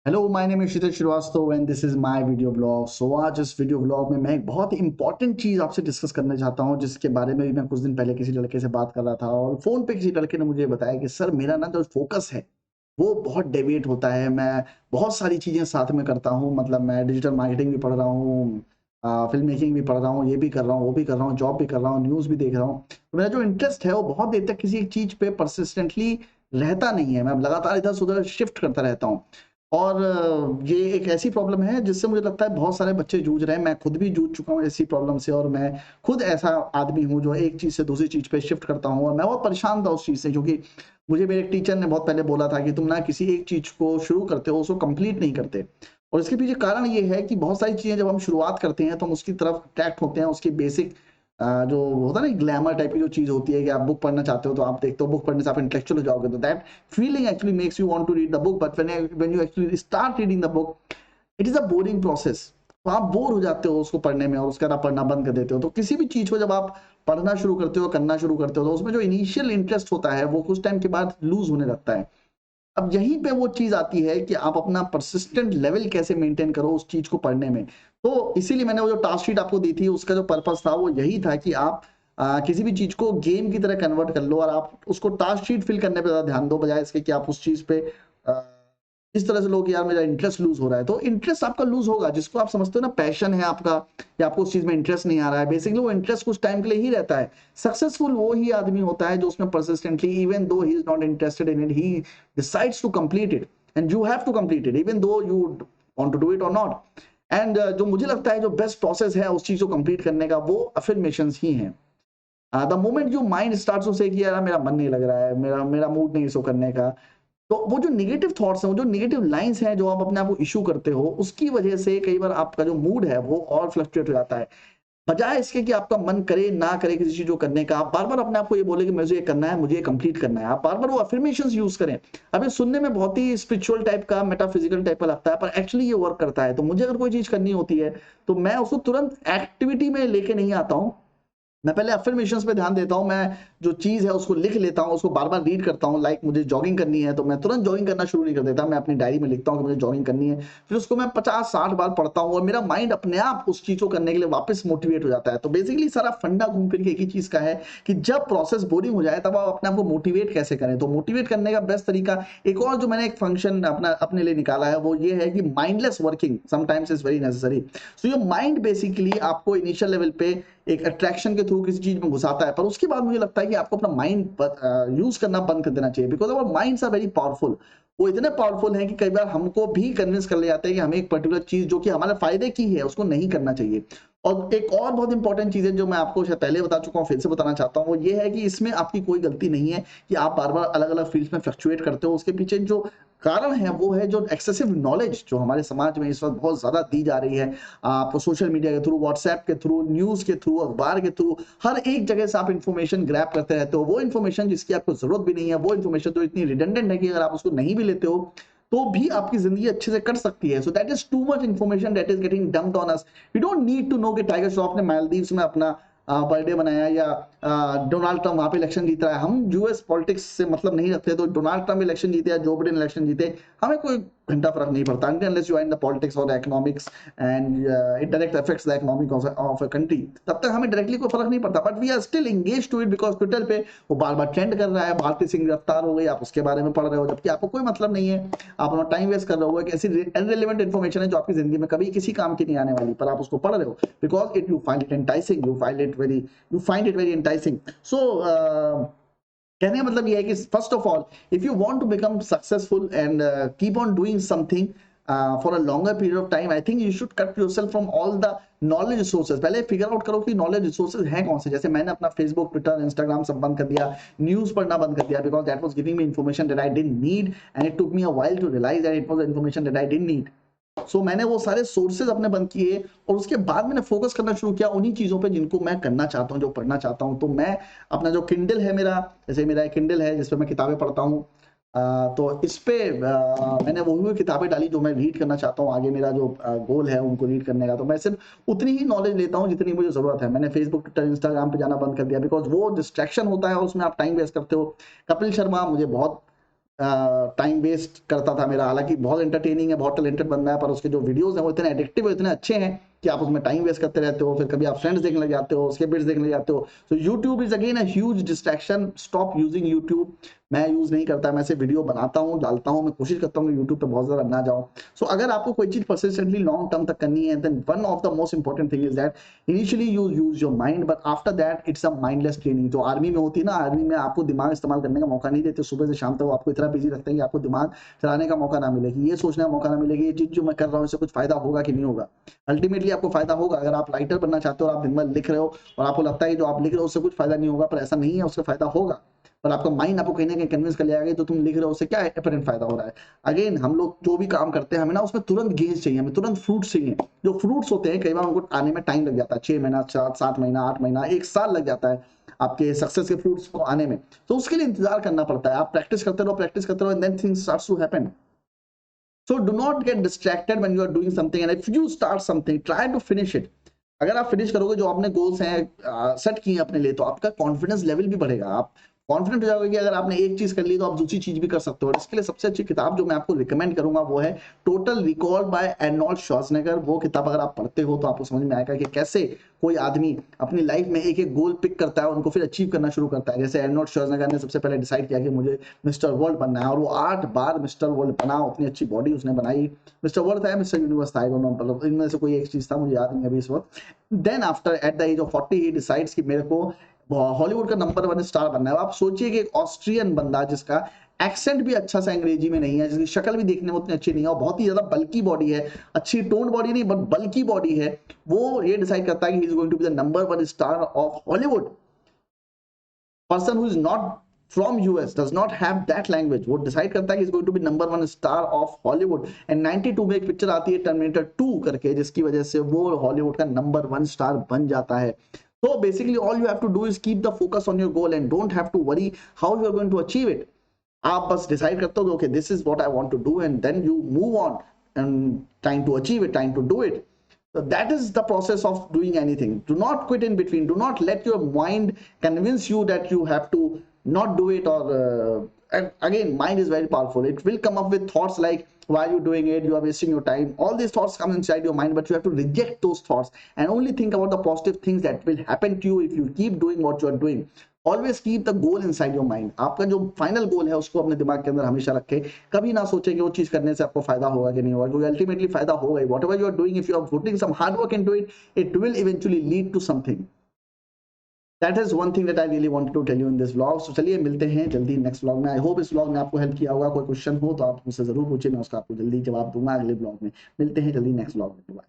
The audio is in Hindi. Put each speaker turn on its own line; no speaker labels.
Hello my name is Kshitij Shrivastava and this is my video blog. So आज इस वीडियो ब्लॉग में मैं एक बहुत इंपॉर्टेंट चीज़ आपसे डिस्कस करना चाहता हूं, जिसके बारे में भी मैं कुछ दिन पहले किसी लड़के से बात कर रहा था और फ़ोन पे किसी लड़के ने मुझे बताया कि सर मेरा ना जो फ़ोकस है, वो बहुत डेविएट होता है। मैं बहुत सारी चीज़ें साथ में करता हूँ, मतलब मैं डिजिटल मार्केटिंग भी पढ़ रहा हूँ, फ़िल्म मेकिंग भी पढ़ रहा हूँ, ये भी कर रहा हूँ, वो भी कर रहा हूँ, जॉब भी कर रहा हूँ, न्यूज़ भी देख रहा हूँ। तो मेरा जो इंटरेस्ट है वो बहुत देर तक किसी एक चीज़ पे पर्सिस्टेंटली रहता नहीं है। मैं लगातार इधर-उधर शिफ्ट करता रहता हूँ। और ये एक ऐसी प्रॉब्लम है जिससे मुझे लगता है बहुत सारे बच्चे जूझ रहे हैं। मैं खुद भी जूझ चुका हूँ ऐसी प्रॉब्लम से और मैं खुद ऐसा आदमी हूँ जो एक चीज़ से दूसरी चीज़ पे शिफ्ट करता हूँ और मैं बहुत परेशान था उस चीज़ से, क्योंकि मुझे मेरे एक टीचर ने बहुत पहले बोला था कि तुम ना किसी एक चीज़ को शुरू करते हो, उसको कंप्लीट नहीं करते। और इसके पीछे कारण ये है कि बहुत सारी चीज़ें जब हम शुरुआत करते हैं तो हम उसकी तरफ अट्रैक्ट होते हैं, उसकी बेसिक जो होता है ना ग्लैमर टाइप की जो चीज़ होती है कि आप बुक पढ़ना चाहते हो तो आप देखते हो बुक पढ़ने से आप इंटेलेक्चुअल हो जाओगे, तो that feeling actually makes you want to read the book, but when you actually start reading the book, it is a boring process। तो आप बोर हो जाते हो उसको पढ़ने में और उसके बाद आप पढ़ना बंद कर देते हो। तो किसी भी चीज़ को जब आप पढ़ना शुरू करते हो, करना शुरू करते हो, तो उसमें जो इनिशियल इंटरेस्ट होता है वो कुछ टाइम के बाद लूज़ होने लगता है। अब यहीं पे वो चीज़ आती है कि आप अपना परसिस्टेंट लेवल कैसे मेंटेन करो उस चीज़ को पढ़ने में। तो इसीलिए मैंने वो जो टास्क शीट आपको दी थी, उसका जो पर्पज़ था वो यही था कि आप किसी भी चीज़ को गेम की तरह कन्वर्ट कर लो और आप उसको टास्क शीट फिल करने पे ज़्यादा ध्यान दो, बजाए इसके कि आप उस चीज़ पे अ, इस तरह से लो कि यार मेरा इंटरेस्ट लूज़ हो रहा है। तो इंटरेस्ट आपका लूज़ होगा, जिसको आप समझते हो ना पैशन है आपका, या आपको उस चीज़ में इंटरेस्ट नहीं आ रहा है। बेसिकली वो इंटरेस्ट कुछ टाइम के लिए ही रहता है। सक्सेसफुल वो ही आदमी होता है जो उसमें persistently, even though he is not interested in it, he decides to complete it and you have to complete it even though you want to do it or not। And जो मुझे लगता है जो बेस्ट प्रोसेस है उस चीज को कंप्लीट करने का, वो अफर्मेशंस ही हैं। The moment your mind starts to say कि यार मेरा मन नहीं लग रहा है, मेरा मेरा मूड नहीं इसको करने का, तो वो जो नेगेटिव थॉट्स हैं, वो जो नेगेटिव लाइन्स हैं जो आप अपने आप को इश्यू करते हो, उसकी वजह से कई बार आपका जो मूड है वो और फ्लक्चुएट हो जाता है। बजाए इसके कि आपका मन करे ना करे किसी चीज़ को करने का, आप बार-बार अपने आप को ये बोले कि मुझे ये करना है, मुझे ये कंप्लीट करना है। आप बार-बार वो अफ़र्मेशंस यूज़ करें। अब ये सुनने में बहुत ही स्पिरिचुअल टाइप का, मेटाफिज़िकल टाइप का लगता है, पर एक्चुअली ये वर्क करता है। तो मुझे अगर कोई चीज़ करनी होती है, तो मैं उसको तुरंत एक्टिविटी में लेके नहीं आता हूँ। मैं पहले अफ़र्मेशंस पे ध्यान देता हूँ, मैं जो चीज़ है उसको लिख लेता हूँ, उसको बार-बार रीड करता हूँ। लाइक मुझे जॉगिंग करनी है, तो मैं तुरंत जॉगिंग करना शुरू नहीं कर देता, मैं अपनी डायरी में लिखता हूँ कि मुझे जॉगिंग करनी है। फिर उसको मैं 50-60 बार पढ़ता हूँ और मेरा माइंड अपने आप उस चीज़ को करने के लिए वापस मोटिवेट हो जाता है। तो बेसिकली सारा फंडा घूम फिर के एक ही चीज़ का है कि जब प्रोसेस बोरिंग हो जाए, तब आप अपने आप को मोटिवेट कैसे करें। तो मोटिवेट करने का बेस्ट तरीका, एक और जो मैंने एक फंक्शन अपने लिए निकाला है, वो ये है कि mindless working sometimes is very necessary. So your mind basically आपको इनिशियल लेवल पे एक अट्रैक्शन के थ्रू किसी चीज़ में घुसाता है, पर उसके बाद मुझे लगता है कि आपको अपना माइंड यूज़ करना बंद कर देना चाहिए, because our minds are very powerful. वो इतने पावरफुल हैं कि कई बार हमको भी कन्विंस कर ले जाते हैं कि हमें एक पर्टिकुलर चीज़ जो कि हमारे फ़ायदे की है, उसको नहीं करना चाहिए। और एक और बहुत इंपॉर्टेंट चीज़ है जो मैं आपको शायद पहले बता चुका हूँ, फिर से बताना चाहता हूँ, वो ये है कि इसमें आपकी कोई गलती नहीं है कि आप बार-बार अलग-अलग फ़ील्ड्स में फ्लक्चुएट करते हो। उसके पीछे जो कारण है, वो है जो एक्सेसिव नॉलेज जो हमारे समाज में इस वक़्त बहुत ज़्यादा दी जा रही है। आप सोशल मीडिया के थ्रू, व्हाट्सएप के थ्रू, न्यूज़ के थ्रू, अखबार के थ्रू, हर एक जगह से आप इन्फॉर्मेशन ग्रैब करते रहते हो। वो इन्फॉर्मेशन जिसकी आपको ज़रूरत भी नहीं है, वो इन्फॉर्मेशन तो इतनी रिडंडेंट है कि अगर आप उसको नहीं भी लेते हो, तो भी आपकी ज़िंदगी अच्छे से कट सकती है। So that is too much information that is getting dumped on us. We don't need to know कि टाइगर श्रॉफ ने मालदीव्स में अपना बर्थडे मनाया, या डोनाल्ड ट्रम्प वहाँ पे इलेक्शन जीत रहा है। हम यूएस पॉलिटिक्स से मतलब नहीं रखते, तो डोनाल्ड ट्रम्प इलेक्शन जीते या जो बिडेन इलेक्शन जीते, हमें कोई घंटा फ़र्क नहीं पड़ता, until unless you are in the politics or the economics and it direct affects the economic of a country, तब तक हमें डायरेक्टली कोई फ़र्क नहीं पड़ता। But we are still engaged to it because Twitter पे वो बार-बार ट्रेंड कर रहा है, भारती सिंह गिरफ्तार हो गई, आप उसके बारे में पढ़ रहे हो, जबकि आपको कोई मतलब नहीं है। आप अपना टाइम वेस्ट कर रहे हो, एक ऐसी इर्रेलेवेंट इन्फॉर्मेशन है जो आपकी ज़िंदगी में कभी किसी काम की नहीं आने वाली, पर आप उसको पढ़ रहे हो because it you find it enticing, you find it very enticing. So कहने का मतलब ये है कि first of all, if you want to become successful and keep on doing something for a longer period of time, I think you should cut yourself from all the knowledge resources. पहले फिगर आउट करो कि नॉलेज रिसोर्सेज हैं कौन से। जैसे मैंने अपना फेसबुक, ट्विटर, इंस्टाग्राम सब बंद कर दिया, न्यूज पढ़ना बंद कर दिया, because that was giving me information that I didn't need and it took me a while to realise that it was information that I didn't need. So मैंने वो सारे सोर्सेज अपने बंद किए और उसके बाद मैंने फोकस करना शुरू किया उन्हीं चीज़ों पे जिनको मैं करना चाहता हूँ, जो पढ़ना चाहता हूँ। तो मैं अपना जो किंडल है मेरा, जैसे मेरा एक किंडल है जिस पे मैं किताबें पढ़ता हूँ, तो इस पे मैंने वही किताबें डाली जो मैं रीड करना चाहता हूँ। आगे मेरा जो गोल है उनको रीड करने का, तो मैं सिर्फ उतनी ही नॉलेज लेता हूँ जितनी मुझे ज़रूरत है। मैंने फेसबुक, ट्विटर, इंस्टाग्राम पे जाना बंद कर दिया बिकॉज़ वो डिस्ट्रैक्शन होता है और उसमें आप टाइम वेस्ट करते हो। कपिल शर्मा मुझे बहुत टाइम वेस्ट करता था मेरा। हालाँकि बहुत एंटरटेनिंग है, बहुत टैलेंटेड बंदा है, पर उसके जो वीडियोज़ हैं वो इतने एडिक्टिव है, इतने अच्छे हैं कि आप उसमें टाइम वेस्ट करते रहते हो। फिर कभी आप फ्रेंड्स देखने लग जाते हो, स्किपिट्स देखने लग जाते हो। तो YouTube is again a huge distraction. Stop using YouTube. मैं यूज़ नहीं करता, मैं सिर्फ वीडियो बनाता हूँ, डालता हूँ। मैं कोशिश करता हूँ कि यूट्यूब पे बहुत ज़्यादा ना जाऊँ। सो अगर आपको कोई चीज़ परसिस्टेंटली लॉन्ग टर्म तक करनी है, then one of the most important thing is that initially you use your mind, but after that it's a mindless training. जो आर्मी में होती है ना, आर्मी में आपको दिमाग इस्तेमाल करने का मौका नहीं देते। सुबह से शाम तक वो आपको इतना बिज़ी रखते हैं कि आपको दिमाग चलाने का मौका ना मिले, कि ये सोचने का मौका ना मिले कि ये चीज़ जो मैं कर रहा हूँ इससे कुछ फ़ायदा होगा कि नहीं होगा। अल्टीमेटली आपको फ़ायदा होगा। अगर आप राइटर बनना चाहते हो और आप दिन भर लिख रहे हो और आपको लगता है कि जो आप लिख रहे हो उससे कुछ फ़ायदा नहीं होगा, पर ऐसा नहीं है, उससे फ़ायदा होगा। पर आपका माइंड आपको कहीं न कहीं कन्विंस कर ले आएगा, जो तुम लिख रहे हो उससे क्या अपरेंट फ़ायदा हो रहा है। अगेन हम लोग जो भी काम करते हैं, हमें ना उसमें तुरंत गेन्स चाहिए, हमें तुरंत फ्रूट्स चाहिए। जो फ्रूट्स होते हैं कई बार उनको आने में टाइम लग जाता है, 6 महीना, 7 महीना, 8 महीना, 1 साल लग जाता है आपके सक्सेस के फ्रूट्स को आने में। तो उसके लिए इंतज़ार करना पड़ता है। आप प्रैक्टिस करते रहो and then things starts to happen. So do not get distracted when you are doing something, and if you start something, try to finish it. अगर आप फिनिश करोगे, जो आपने गोल्स हैं सेट किए हैं अपने लिए, तो आपका कॉन्फिडेंस लेवल भी बढ़ेगा। आप कॉन्फिडेंट हो जाओगे कि अगर आपने एक चीज कर ली तो आप दूसरी चीज भी कर सकते हो। और इसके लिए सबसे अच्छी किताब जो मैं आपको रिकमेंड करूंगा वो है Total Recall by Arnold Schwarzenegger. वो किताब अगर आप पढ़ते हो तो आपको समझ में आएगा कि कैसे कोई आदमी अपनी लाइफ में एक एक गोल पिक करता है और उनको फिर अचीव करना शुरू करता है। जैसे आर्नोल्ड श्वार्ज़नेगर ने सबसे पहले डिसाइड किया कि मुझे मिस्टर वर्ल्ड बनना है, और वो 8 बार मिस्टर वर्ल्ड बना। उतनी अच्छी बॉडी उसने बनाई। मिस्टर वर्ल्ड था, मिस्टर यूनिवर्स था, आई डोंट नो, मतलब इनमें से कोई एक चीज था, मुझे याद नहीं अभी इस वक्त। Then after at the age of 40 he decides कि मेरे को हॉलीवुड का नंबर 1 स्टार बनना है। आप सोचिए कि एक ऑस्ट्रियन बंदा जिसका एक्सेंट भी अच्छा सा अंग्रेजी में नहीं है, जिसकी शक्ल भी देखने में उतनी अच्छी नहीं है और बहुत ही ज्यादा बल्की बॉडी है, अच्छी टोन बॉडी नहीं बट बल्की बॉडी है, वो ये डिसाइड करता है कि he is going to be the number 1 star of Hollywood. Person who is not from US, does not have that language, वो डिसाइड करता है कि is going to be number 1 star of Hollywood. And 92 में एक पिक्चर आती है टर्मिनेटर 2 करके, जिसकी वजह से वो हॉलीवुड का नंबर 1 स्टार बन जाता है। So basically all you have to do is keep the focus on your goal and don't have to worry how you are going to achieve it. आप बस डिसाइड करते हो, okay, this is what I want to do, and then you move on and trying to achieve it, trying to do it. So that is the process of doing anything. Do not quit in between. Do not let your mind convince you that you have to not do it, or and again, mind is very powerful. It will come up with thoughts like, why are you doing it, you are wasting your time. All these thoughts come inside your mind, but you have to reject those thoughts and only think about the positive things that will happen to you if you keep doing what you are doing. Always keep the goal inside your mind. आपका जो फाइनल गोल है उसको अपने दिमाग के अंदर हमेशा रखें। कभी ना सोचें कि वो चीज करने से आपको फायदा होगा कि नहीं होगा, क्योंकि अल्टीमेटली फायदा होगा ही। Whatever you are doing, if you are putting some hard work into it, it will eventually lead to something. That is one thing that I really wanted to tell you in this vlog. So चलिए मिलते हैं जल्दी नेक्स्ट व्लॉग में। आई होप इस व्लॉग ने आपको हेल्प किया होगा। कोई क्वेश्चन हो तो आप मुझसे जरूर पूछिए, मैं उसका आपको जल्दी जवाब दूंगा अगले व्लॉग में। मिलते हैं जल्दी नेक्स्ट व्लॉग में। बाय।